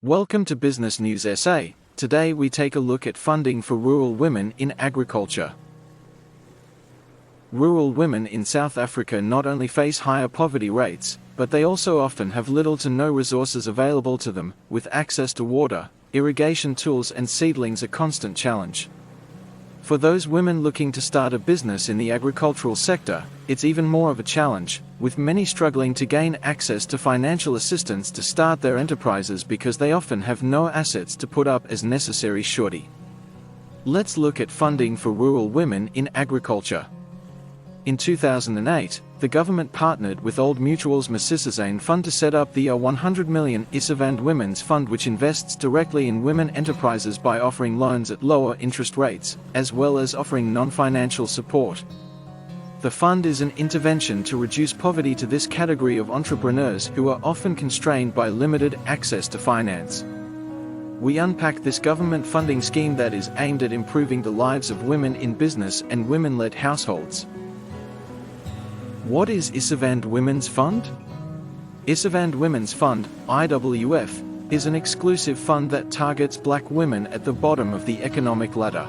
Welcome to Business News SA. Today we take a look at funding for rural women in agriculture. Rural women in South Africa not only face higher poverty rates, but they also often have little to no resources available to them, with access to water, irrigation tools and seedlings a constant challenge. For those women looking to start a business in the agricultural sector, it's even more of a challenge, with many struggling to gain access to financial assistance to start their enterprises because they often have no assets to put up as necessary surety. Let's look at funding for rural women in agriculture. In 2008, the government partnered with Old Mutual's Masisizane Fund to set up the 100 million Isavand Women's Fund, which invests directly in women enterprises by offering loans at lower interest rates, as well as offering non-financial support. The fund is an intervention to reduce poverty to this category of entrepreneurs who are often constrained by limited access to finance. We unpack this government funding scheme that is aimed at improving the lives of women in business and women-led households. What is Isavand Women's Fund? Isavand Women's Fund, IWF, is an exclusive fund that targets black women at the bottom of the economic ladder.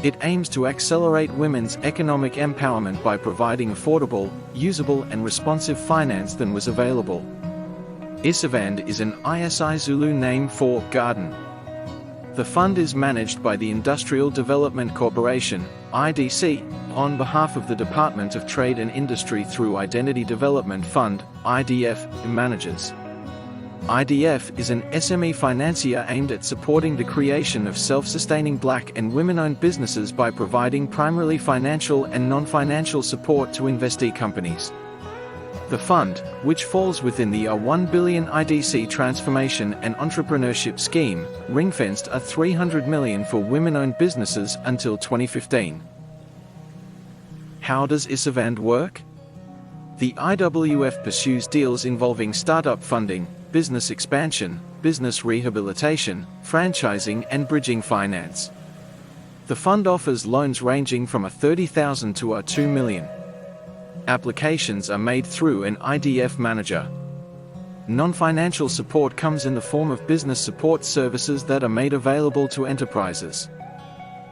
It aims to accelerate women's economic empowerment by providing affordable, usable and responsive finance than was available. Isavand is an ISI Zulu name for garden. The fund is managed by the Industrial Development Corporation, IDC, on behalf of the Department of Trade and Industry through Identity Development Fund, IDF, who manages. IDF is an SME financier aimed at supporting the creation of self-sustaining black and women-owned businesses by providing primarily financial and non-financial support to investee companies. The fund, which falls within the 1 billion IDC Transformation and Entrepreneurship Scheme, ring-fenced 300 million for women-owned businesses until 2015. How does Isavand work? The IWF pursues deals involving startup funding, business expansion, business rehabilitation, franchising and bridging finance. The fund offers loans ranging from 30,000 to 2 million. Applications are made through an IDF manager. Non-financial support comes in the form of business support services that are made available to enterprises.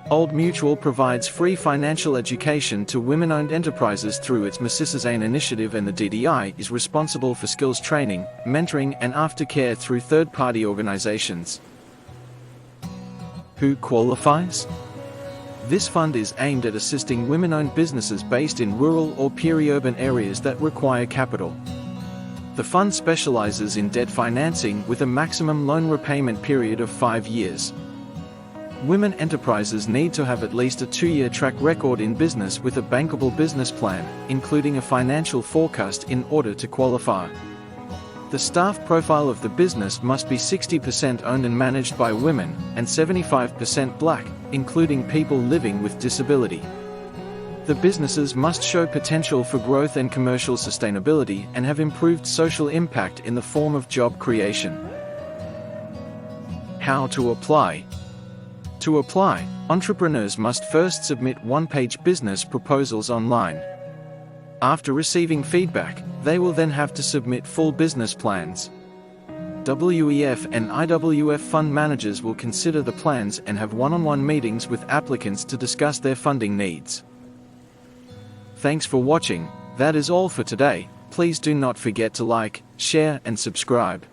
Old Mutual provides free financial education to women-owned enterprises through its Masisizane initiative, and the DDI is responsible for skills training, mentoring and aftercare through third-party organizations. Who qualifies? This fund is aimed at assisting women-owned businesses based in rural or peri-urban areas that require capital. The fund specializes in debt financing with a maximum loan repayment period of 5 years. Women enterprises need to have at least a 2-year track record in business with a bankable business plan, including a financial forecast, in order to qualify. The staff profile of the business must be 60% owned and managed by women, and 75% black, including people living with disability. The businesses must show potential for growth and commercial sustainability and have improved social impact in the form of job creation. How to apply? To apply, entrepreneurs must first submit one-page business proposals online. After receiving feedback, they will then have to submit full business plans. WEF and IWF fund managers will consider the plans and have one-on-one meetings with applicants to discuss their funding needs. Thanks for watching. That is all for today. Please do not forget to like, share and subscribe.